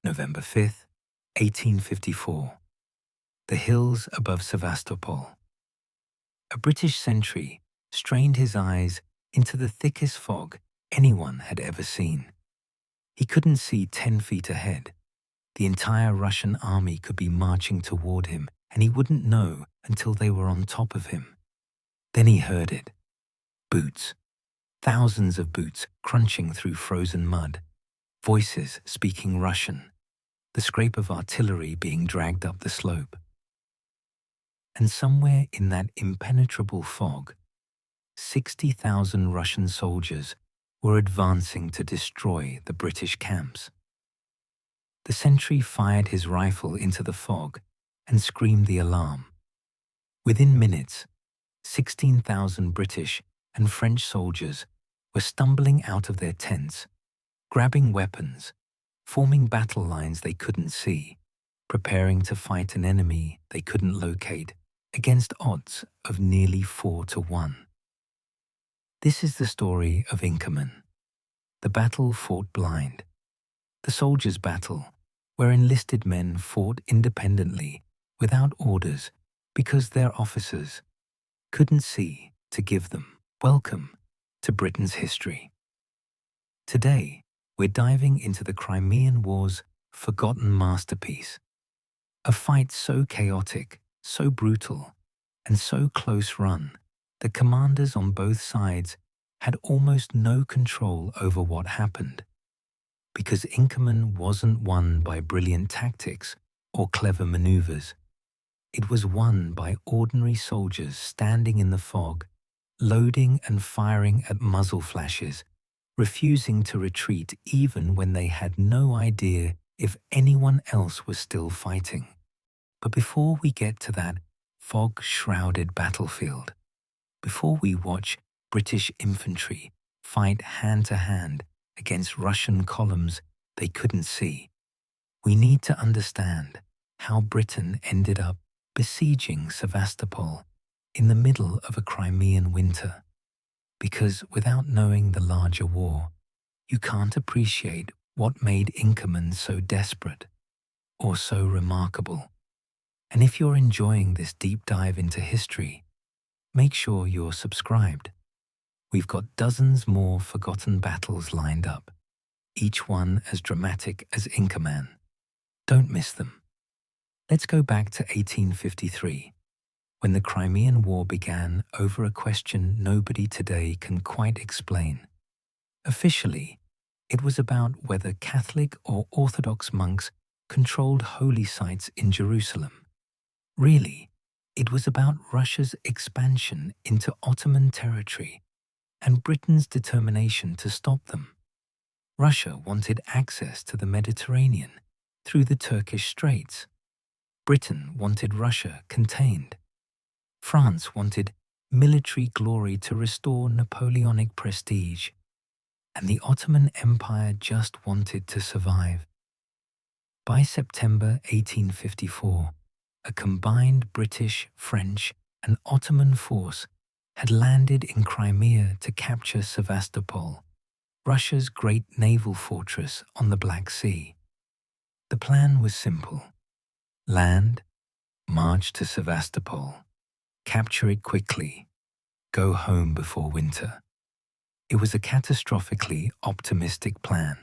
November 5th, 1854. The hills above Sevastopol. A British sentry strained his eyes into the thickest fog anyone had ever seen. He couldn't see 10 feet ahead. The entire Russian army could be marching toward him, and he wouldn't know until they were on top of him. Then he heard it. Boots. Thousands of boots crunching through frozen mud. Voices speaking Russian. The scrape of artillery being dragged up the slope. And somewhere in that impenetrable fog, 60,000 Russian soldiers were advancing to destroy the British camps. The sentry fired his rifle into the fog and screamed the alarm. Within minutes, 16,000 British and French soldiers were stumbling out of their tents, grabbing weapons, forming battle lines they couldn't see, preparing to fight an enemy they couldn't locate against odds of nearly 4-1. This is the story of Inkerman, the battle fought blind, the soldiers' battle where enlisted men fought independently without orders because their officers couldn't see to give them. Welcome to Britain's history. Today, we're diving into the Crimean War's forgotten masterpiece, a fight so chaotic, so brutal, and so close-run that commanders on both sides had almost no control over what happened, because Inkerman wasn't won by brilliant tactics or clever maneuvers. It was won by ordinary soldiers standing in the fog, loading and firing at muzzle flashes, refusing to retreat even when they had no idea if anyone else was still fighting. But before we get to that fog-shrouded battlefield, before we watch British infantry fight hand-to-hand against Russian columns they couldn't see, we need to understand how Britain ended up besieging Sevastopol in the middle of a Crimean winter. Because without knowing the larger war, you can't appreciate what made Inkerman so desperate or so remarkable. And if you're enjoying this deep dive into history, make sure you're subscribed. We've got dozens more forgotten battles lined up, each one as dramatic as Inkerman. Don't miss them. Let's go back to 1853, when the Crimean War began over a question nobody today can quite explain. Officially, it was about whether Catholic or Orthodox monks controlled holy sites in Jerusalem. Really, it was about Russia's expansion into Ottoman territory and Britain's determination to stop them. Russia wanted access to the Mediterranean through the Turkish Straits. Britain wanted Russia contained. France wanted military glory to restore Napoleonic prestige. And the Ottoman Empire just wanted to survive. By September 1854, a combined British, French, and Ottoman force had landed in Crimea to capture Sevastopol, Russia's great naval fortress on the Black Sea. The plan was simple. Land, march to Sevastopol, capture it quickly, go home before winter. It was a catastrophically optimistic plan.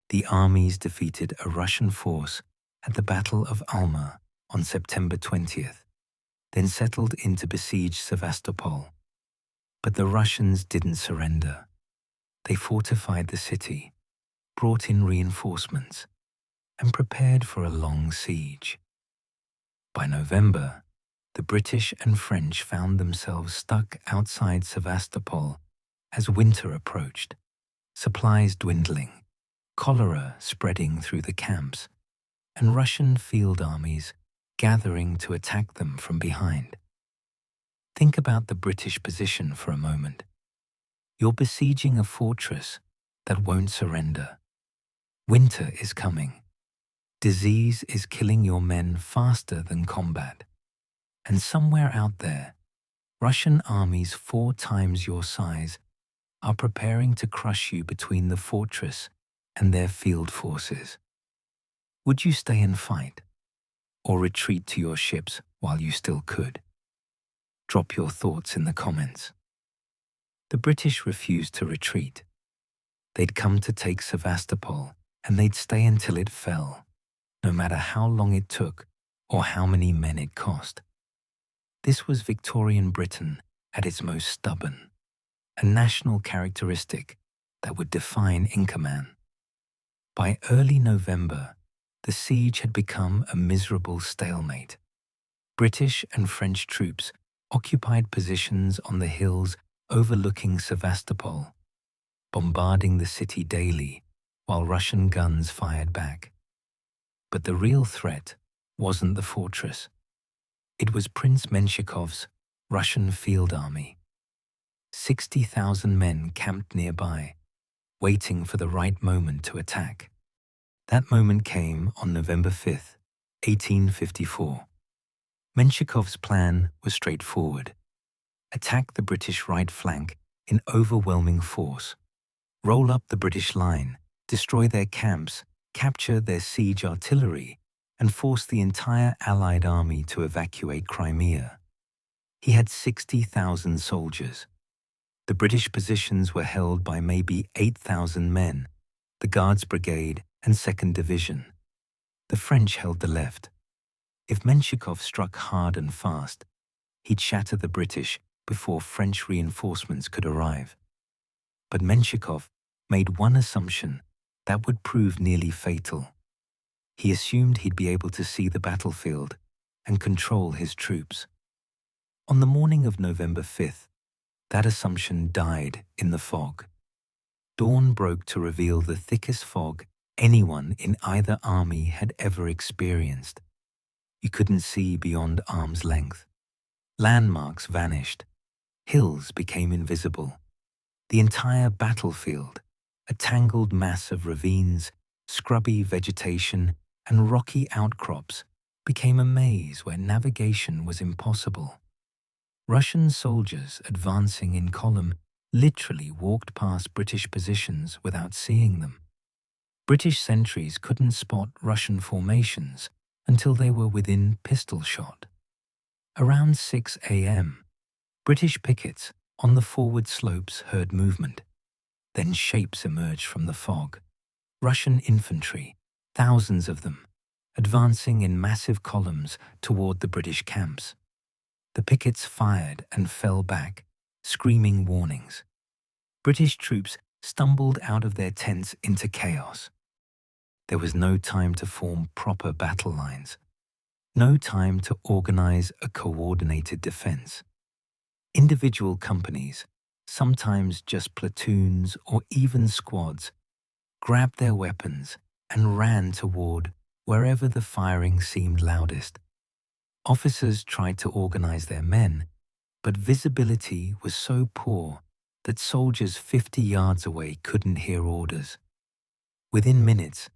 The armies defeated a Russian force at the Battle of Alma on September 20th, then settled in to besiege Sevastopol. But the Russians didn't surrender. They fortified the city, brought in reinforcements, and prepared for a long siege. By November, the British and French found themselves stuck outside Sevastopol as winter approached, supplies dwindling, cholera spreading through the camps, and Russian field armies gathering to attack them from behind. Think about the British position for a moment. You're besieging a fortress that won't surrender. Winter is coming. Disease is killing your men faster than combat. And somewhere out there, Russian armies 4 times your size are preparing to crush you between the fortress and their field forces. Would you stay and fight, or retreat to your ships while you still could? Drop your thoughts in the comments. The British refused to retreat. They'd come to take Sevastopol, and they'd stay until it fell, no matter how long it took or how many men it cost. This was Victorian Britain at its most stubborn, a national characteristic that would define Inkerman. By early November, the siege had become a miserable stalemate. British and French troops occupied positions on the hills overlooking Sevastopol, bombarding the city daily while Russian guns fired back. But the real threat wasn't the fortress. It was Prince Menshikov's Russian field army. 60,000 men camped nearby, waiting for the right moment to attack. That moment came on November 5th, 1854. Menshikov's plan was straightforward. Attack the British right flank in overwhelming force, roll up the British line, destroy their camps, capture their siege artillery, and force the entire Allied army to evacuate Crimea. He had 60,000 soldiers. The British positions were held by maybe 8,000 men, the Guards Brigade and 2nd Division. The French held the left. If Menshikov struck hard and fast, he'd shatter the British before French reinforcements could arrive. But Menshikov made one assumption that would prove nearly fatal. He assumed he'd be able to see the battlefield and control his troops. On the morning of November 5th, that assumption died in the fog. Dawn broke to reveal the thickest fog anyone in either army had ever experienced. You couldn't see beyond arm's length. Landmarks vanished. Hills became invisible. The entire battlefield, a tangled mass of ravines, scrubby vegetation, and rocky outcrops, became a maze where navigation was impossible. Russian soldiers advancing in column literally walked past British positions without seeing them. British sentries couldn't spot Russian formations until they were within pistol shot. Around 6 a.m., British pickets on the forward slopes heard movement. Then shapes emerged from the fog. Russian infantry, thousands of them, advancing in massive columns toward the British camps. The pickets fired and fell back, screaming warnings. British troops stumbled out of their tents into chaos. There was no time to form proper battle lines, no time to organize a coordinated defense. Individual companies, sometimes just platoons or even squads, grabbed their weapons and ran toward wherever the firing seemed loudest. Officers tried to organize their men, but visibility was so poor that soldiers 50 yards away couldn't hear orders. Within minutes,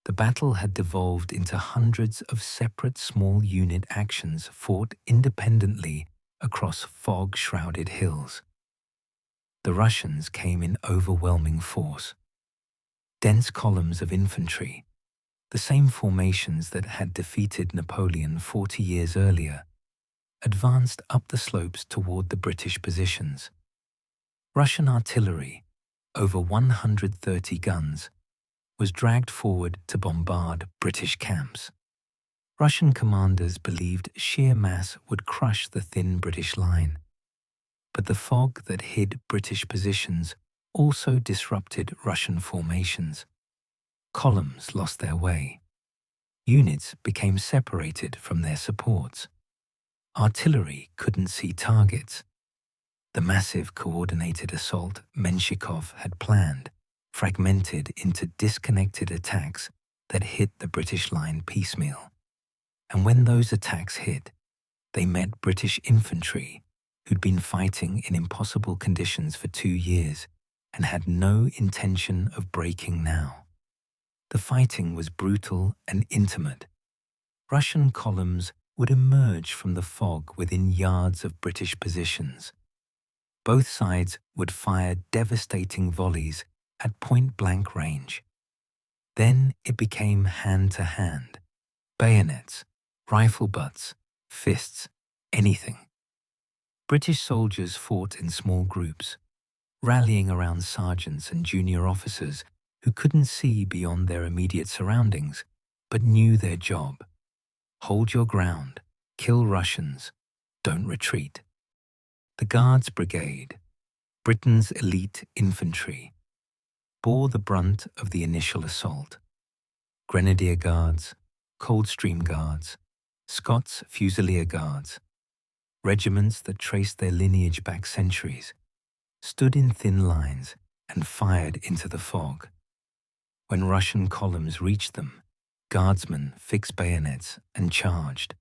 the battle had devolved into hundreds of separate small unit actions fought independently across fog-shrouded hills. The Russians came in overwhelming force. Dense columns of infantry, the same formations that had defeated Napoleon 40 years earlier, advanced up the slopes toward the British positions. Russian artillery, over 130 guns, was dragged forward to bombard British camps. Russian commanders believed sheer mass would crush the thin British line. But the fog that hid British positions also disrupted Russian formations. Columns lost their way. Units became separated from their supports. Artillery couldn't see targets. The massive coordinated assault Menshikov had planned fragmented into disconnected attacks that hit the British line piecemeal. And when those attacks hit, they met British infantry who'd been fighting in impossible conditions for 2 years and had no intention of breaking now. The fighting was brutal and intimate. Russian columns would emerge from the fog within yards of British positions. Both sides would fire devastating volleys at point-blank range. Then it became hand-to-hand. Bayonets, rifle butts, fists, anything. British soldiers fought in small groups, rallying around sergeants and junior officers who couldn't see beyond their immediate surroundings, but knew their job. Hold your ground, kill Russians, don't retreat. The Guards Brigade, Britain's elite infantry, bore the brunt of the initial assault. Grenadier Guards, Coldstream Guards, Scots Fusilier Guards, regiments that traced their lineage back centuries, stood in thin lines and fired into the fog. When Russian columns reached them, guardsmen fixed bayonets and charged.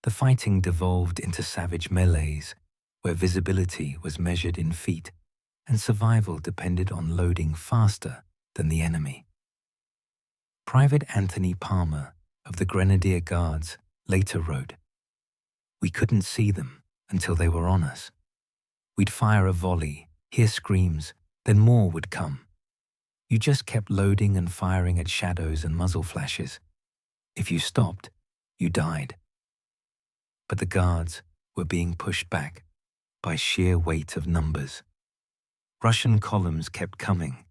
The fighting devolved into savage melees, where visibility was measured in feet and survival depended on loading faster than the enemy. Private Anthony Palmer of the Grenadier Guards later wrote, "We couldn't see them until they were on us. We'd fire a volley, hear screams, then more would come. You just kept loading and firing at shadows and muzzle flashes. If you stopped, you died." But the Guards were being pushed back by sheer weight of numbers. Russian columns kept coming,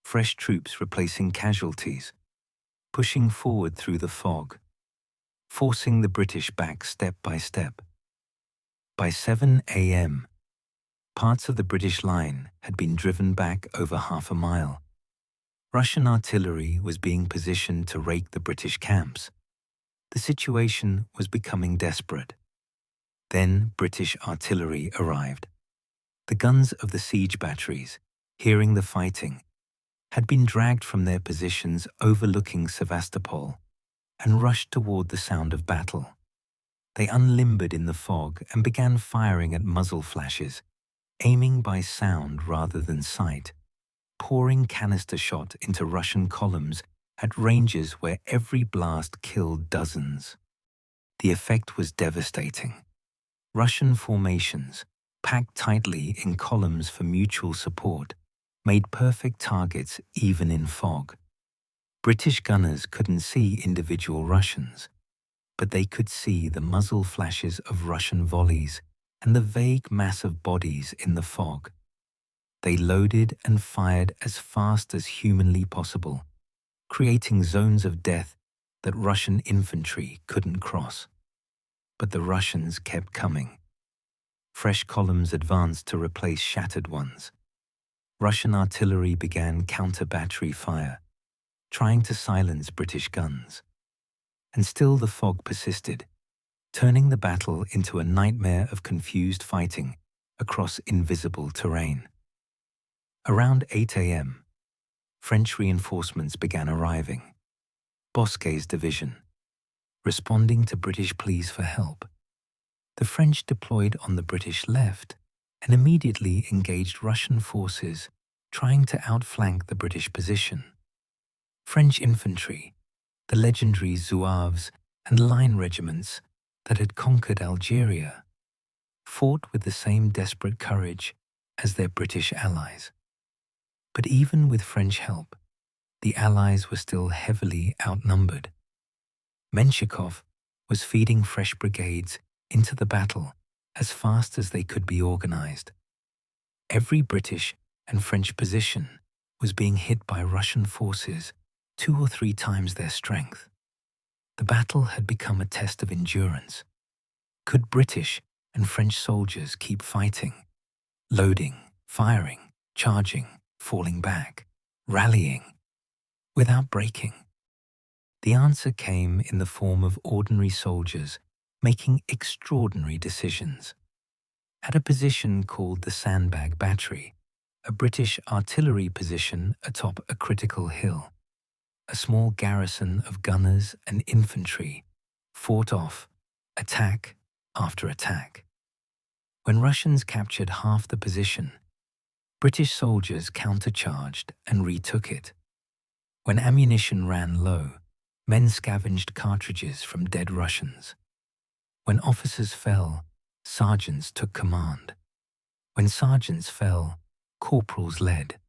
fresh troops replacing casualties, pushing forward through the fog, forcing the British back step by step. By 7 a.m., parts of the British line had been driven back over half a mile. Russian artillery was being positioned to rake the British camps. The situation was becoming desperate. Then British artillery arrived. The guns of the siege batteries, hearing the fighting, had been dragged from their positions overlooking Sevastopol and rushed toward the sound of battle. They unlimbered in the fog and began firing at muzzle flashes, aiming by sound rather than sight, pouring canister shot into Russian columns at ranges where every blast killed dozens. The effect was devastating. Russian formations, packed tightly in columns for mutual support, made perfect targets even in fog. British gunners couldn't see individual Russians, but they could see the muzzle flashes of Russian volleys and the vague mass of bodies in the fog. They loaded and fired as fast as humanly possible, creating zones of death that Russian infantry couldn't cross. But the Russians kept coming. Fresh columns advanced to replace shattered ones. Russian artillery began counter-battery fire, trying to silence British guns. And still the fog persisted, turning the battle into a nightmare of confused fighting across invisible terrain. Around 8 a.m., French reinforcements began arriving. Bosquet's division, responding to British pleas for help. The French deployed on the British left and immediately engaged Russian forces trying to outflank the British position. French infantry, the legendary Zouaves and line regiments that had conquered Algeria, fought with the same desperate courage as their British allies. But even with French help, the Allies were still heavily outnumbered. Menshikov was feeding fresh brigades into the battle as fast as they could be organized. Every British and French position was being hit by Russian forces 2 or 3 times their strength. The battle had become a test of endurance. Could British and French soldiers keep fighting, loading, firing, charging, falling back, rallying, without breaking? The answer came in the form of ordinary soldiers making extraordinary decisions. At a position called the Sandbag Battery, a British artillery position atop a critical hill, a small garrison of gunners and infantry fought off attack after attack. When Russians captured half the position, British soldiers countercharged and retook it. When ammunition ran low, men scavenged cartridges from dead Russians. When officers fell, sergeants took command. When sergeants fell, corporals led.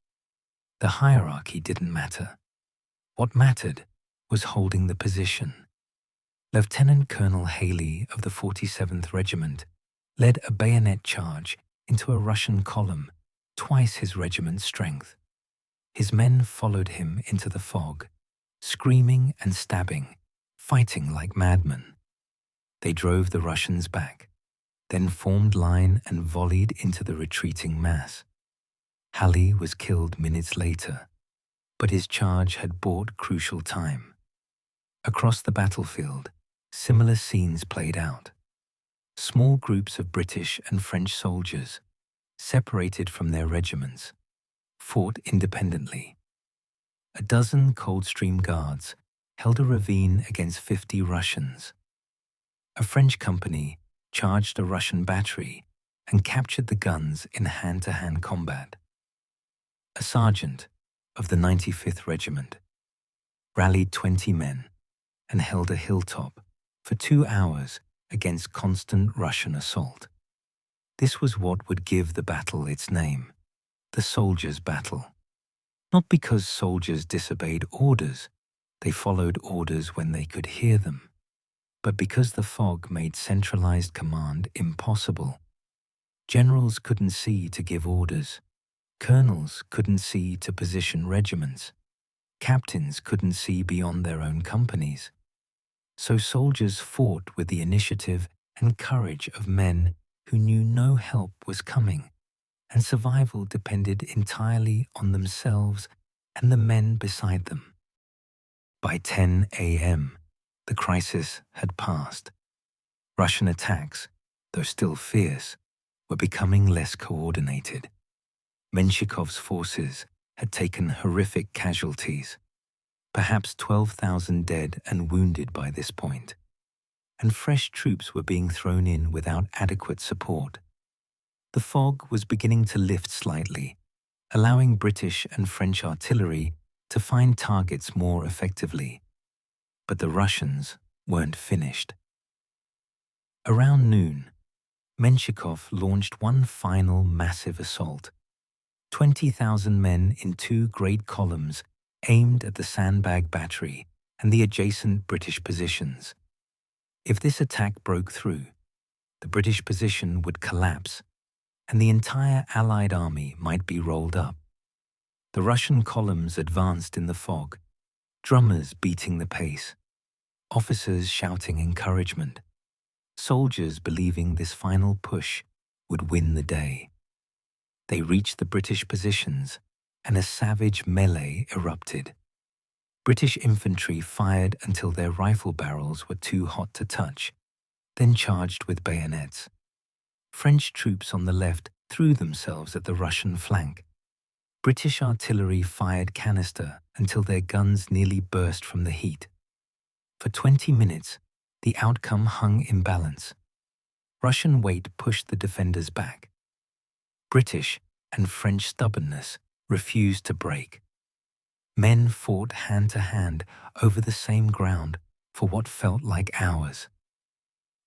The hierarchy didn't matter. What mattered was holding the position. Lieutenant Colonel Haley of the 47th Regiment led a bayonet charge into a Russian column, twice his regiment's strength. His men followed him into the fog, screaming and stabbing, fighting like madmen. They drove the Russians back, then formed line and volleyed into the retreating mass. Haley was killed minutes later, but his charge had bought crucial time. Across the battlefield, similar scenes played out. Small groups of British and French soldiers, separated from their regiments, fought independently. A dozen Coldstream Guards held a ravine against 50 Russians. A French company charged a Russian battery and captured the guns in hand-to-hand combat. A sergeant of the 95th Regiment rallied 20 men and held a hilltop for 2 hours against constant Russian assault. This was what would give the battle its name, the Soldiers' Battle. Not because soldiers disobeyed orders, they followed orders when they could hear them, but because the fog made centralized command impossible. Generals couldn't see to give orders. Colonels couldn't see to position regiments. Captains couldn't see beyond their own companies. So soldiers fought with the initiative and courage of men who knew no help was coming, and survival depended entirely on themselves and the men beside them. By 10 a.m., the crisis had passed. Russian attacks, though still fierce, were becoming less coordinated. Menshikov's forces had taken horrific casualties, perhaps 12,000 dead and wounded by this point, and fresh troops were being thrown in without adequate support. The fog was beginning to lift slightly, allowing British and French artillery to find targets more effectively. But the Russians weren't finished. Around noon, Menshikov launched one final massive assault. 20,000 men in 2 great columns aimed at the Sandbag Battery and the adjacent British positions. If this attack broke through, the British position would collapse, and the entire Allied army might be rolled up. The Russian columns advanced in the fog, drummers beating the pace, officers shouting encouragement, soldiers believing this final push would win the day. They reached the British positions, and a savage melee erupted. British infantry fired until their rifle barrels were too hot to touch, then charged with bayonets. French troops on the left threw themselves at the Russian flank. British artillery fired canister until their guns nearly burst from the heat. For 20 minutes, the outcome hung in balance. Russian weight pushed the defenders back. British and French stubbornness refused to break. Men fought hand to hand over the same ground for what felt like hours.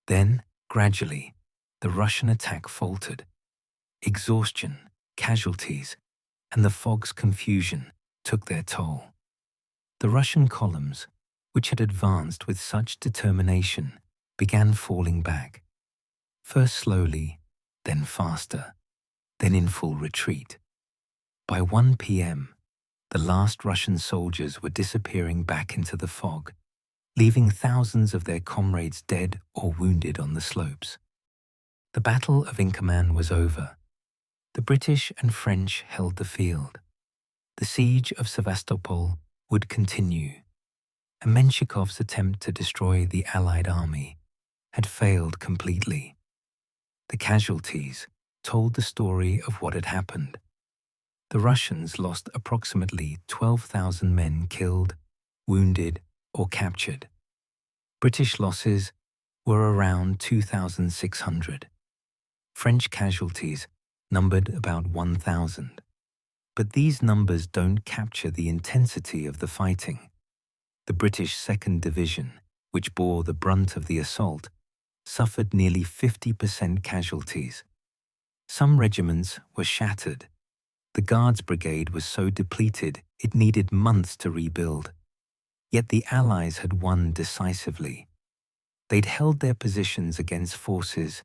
Then, gradually, the Russian attack faltered. Exhaustion, casualties, and the fog's confusion took their toll. The Russian columns, which had advanced with such determination, began falling back. First slowly, then faster, then in full retreat. By 1 p.m., the last Russian soldiers were disappearing back into the fog, leaving thousands of their comrades dead or wounded on the slopes. The Battle of Inkerman was over. The British and French held the field. The siege of Sevastopol would continue, and Menshikov's attempt to destroy the Allied army had failed completely. The casualties told the story of what had happened. The Russians lost approximately 12,000 men killed, wounded, or captured. British losses were around 2,600. French casualties numbered about 1,000. But these numbers don't capture the intensity of the fighting. The British 2nd Division, which bore the brunt of the assault, suffered nearly 50% casualties. Some regiments were shattered. The Guards Brigade was so depleted it needed months to rebuild. Yet the Allies had won decisively. They'd held their positions against forces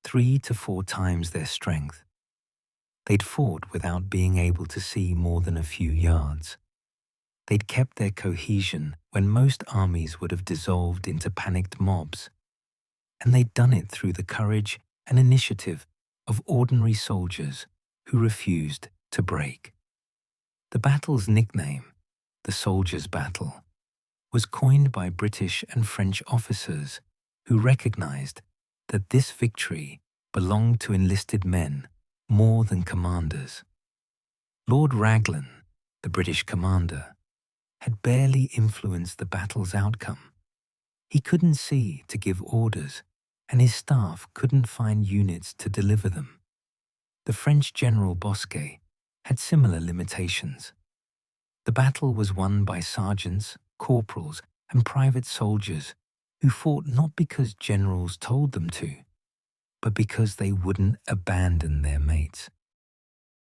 3 to 4 times their strength. They'd fought without being able to see more than a few yards. They'd kept their cohesion when most armies would have dissolved into panicked mobs. And they'd done it through the courage and initiative of ordinary soldiers who refused to break. The battle's nickname, the Soldiers' Battle, was coined by British and French officers who recognized that this victory belonged to enlisted men more than commanders. Lord Raglan, the British commander, had barely influenced the battle's outcome. He couldn't see to give orders, and his staff couldn't find units to deliver them. The French General Bosquet had similar limitations. The battle was won by sergeants, corporals, and private soldiers who fought not because generals told them to, but because they wouldn't abandon their mates.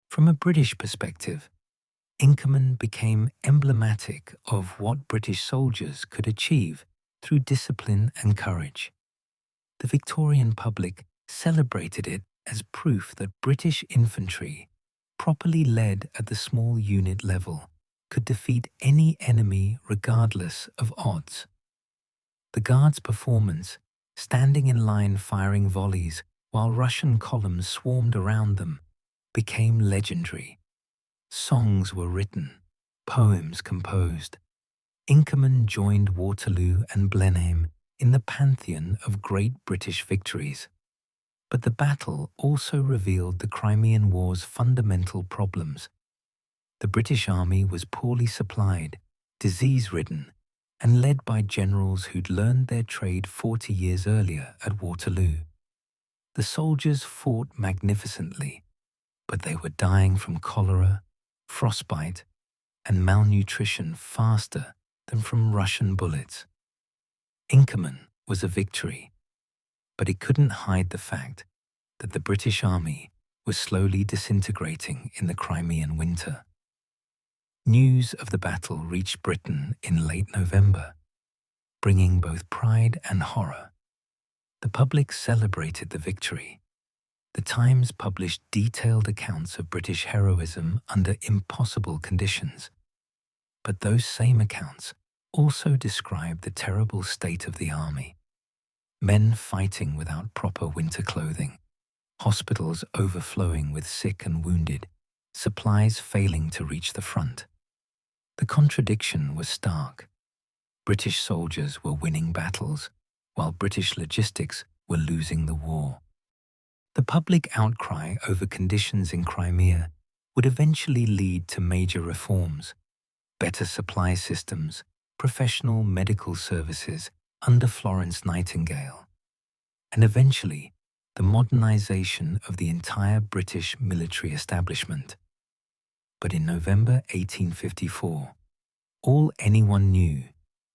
From a British perspective, Inkerman became emblematic of what British soldiers could achieve through discipline and courage. The Victorian public celebrated it as proof that British infantry, properly led at the small unit level, could defeat any enemy regardless of odds. The Guards' performance, standing in line firing volleys while Russian columns swarmed around them, became legendary. Songs were written, poems composed. Inkerman joined Waterloo and Blenheim in the pantheon of great British victories. But the battle also revealed the Crimean War's fundamental problems. The British Army was poorly supplied, disease-ridden, and led by generals who'd learned their trade 40 years earlier at Waterloo. The soldiers fought magnificently, but they were dying from cholera, frostbite, and malnutrition faster than from Russian bullets. Inkerman was a victory, but it couldn't hide the fact that the British Army was slowly disintegrating in the Crimean winter. News of the battle reached Britain in late November, bringing both pride and horror. The public celebrated the victory. The Times published detailed accounts of British heroism under impossible conditions. But those same accounts also described the terrible state of the army. Men fighting without proper winter clothing, hospitals overflowing with sick and wounded, supplies failing to reach the front. The contradiction was stark. British soldiers were winning battles, while British logistics were losing the war. The public outcry over conditions in Crimea would eventually lead to major reforms: better supply systems, professional medical services under Florence Nightingale, and eventually the modernization of the entire British military establishment. But in November 1854, all anyone knew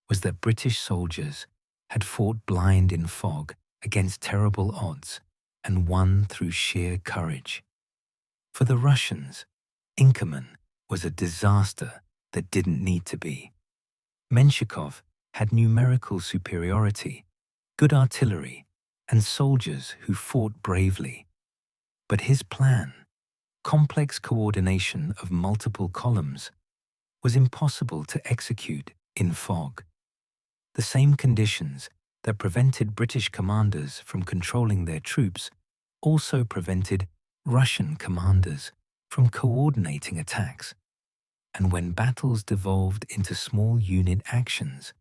was that British soldiers had fought blind in fog against terrible odds and won through sheer courage. For the Russians, Inkerman was a disaster that didn't need to be. Menshikov had numerical superiority, good artillery, and soldiers who fought bravely. But his plan, complex coordination of multiple columns, was impossible to execute in fog. The same conditions that prevented British commanders from controlling their troops also prevented Russian commanders from coordinating attacks. And when battles devolved into small unit actions,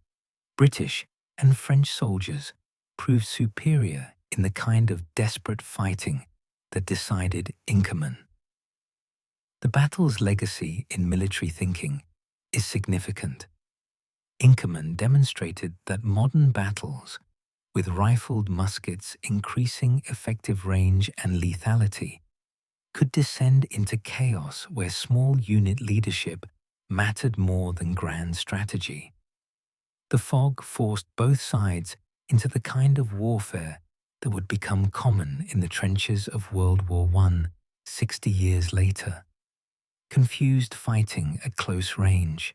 British and French soldiers proved superior in the kind of desperate fighting that decided Inkerman. The battle's legacy in military thinking is significant. Inkerman demonstrated that modern battles, with rifled muskets increasing effective range and lethality, could descend into chaos where small unit leadership mattered more than grand strategy. The fog forced both sides into the kind of warfare that would become common in the trenches of World War I 60 years later: confused fighting at close range,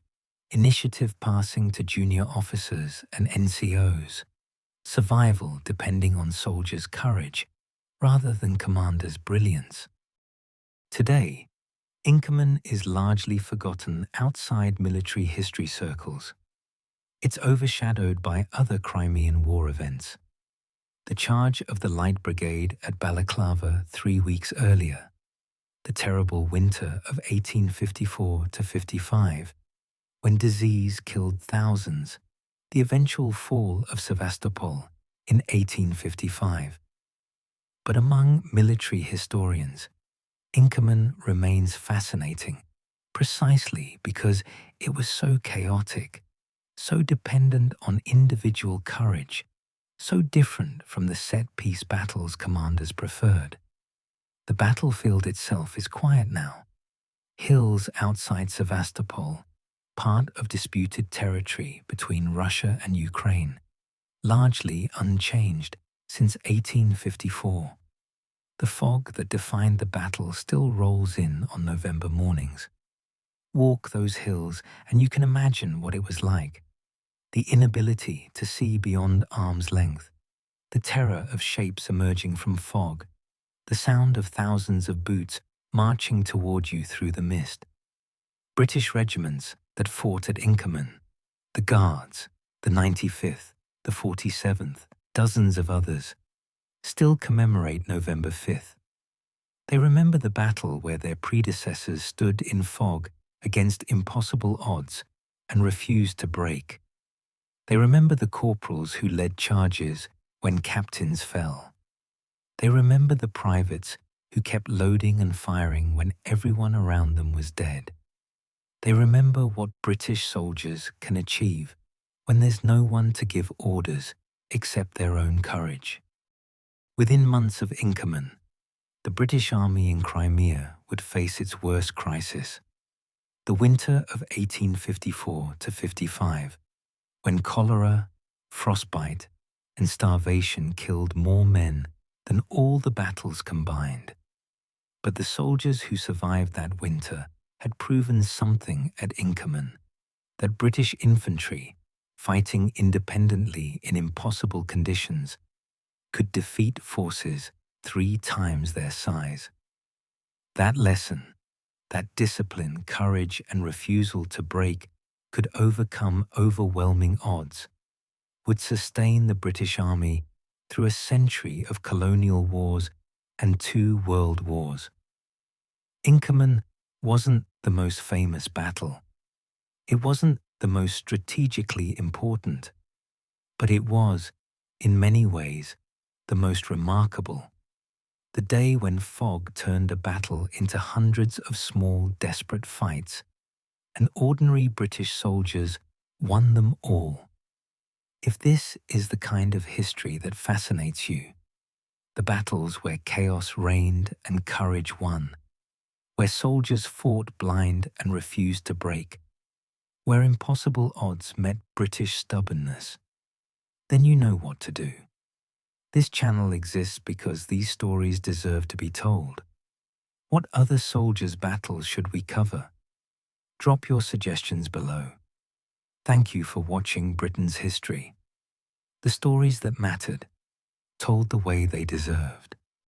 initiative passing to junior officers and NCOs, survival depending on soldiers' courage rather than commanders' brilliance. Today, Inkerman is largely forgotten outside military history circles. It's overshadowed by other Crimean War events. The charge of the Light Brigade at Balaclava 3 weeks earlier, the terrible winter of 1854–55, when disease killed thousands, the eventual fall of Sevastopol in 1855. But among military historians, Inkerman remains fascinating precisely because it was so chaotic, so dependent on individual courage, so different from the set-piece battles commanders preferred. The battlefield itself is quiet now. Hills outside Sevastopol, part of disputed territory between Russia and Ukraine, largely unchanged since 1854. The fog that defined the battle still rolls in on November mornings. Walk those hills and you can imagine what it was like. The inability to see beyond arm's length, the terror of shapes emerging from fog, the sound of thousands of boots marching toward you through the mist. British regiments that fought at Inkerman, the Guards, the 95th, the 47th, dozens of others, still commemorate November 5th. They remember the battle where their predecessors stood in fog against impossible odds and refused to break. They remember the corporals who led charges when captains fell. They remember the privates who kept loading and firing when everyone around them was dead. They remember what British soldiers can achieve when there's no one to give orders except their own courage. Within months of Inkerman, the British Army in Crimea would face its worst crisis, the winter of 1854–55, when cholera, frostbite, and starvation killed more men than all the battles combined. But the soldiers who survived that winter had proven something at Inkerman, that British infantry, fighting independently in impossible conditions, could defeat forces 3 times their size. That lesson, that discipline, courage, and refusal to break could overcome overwhelming odds, would sustain the British Army through a century of colonial wars and 2 world wars. Inkerman wasn't the most famous battle. It wasn't the most strategically important, but it was, in many ways, the most remarkable. The day when fog turned a battle into hundreds of small, desperate fights, and ordinary British soldiers won them all. If this is the kind of history that fascinates you, the battles where chaos reigned and courage won, where soldiers fought blind and refused to break, where impossible odds met British stubbornness, then you know what to do. This channel exists because these stories deserve to be told. What other soldiers' battles should we cover? Drop your suggestions below. Thank you for watching Britain's history. The stories that mattered, told the way they deserved.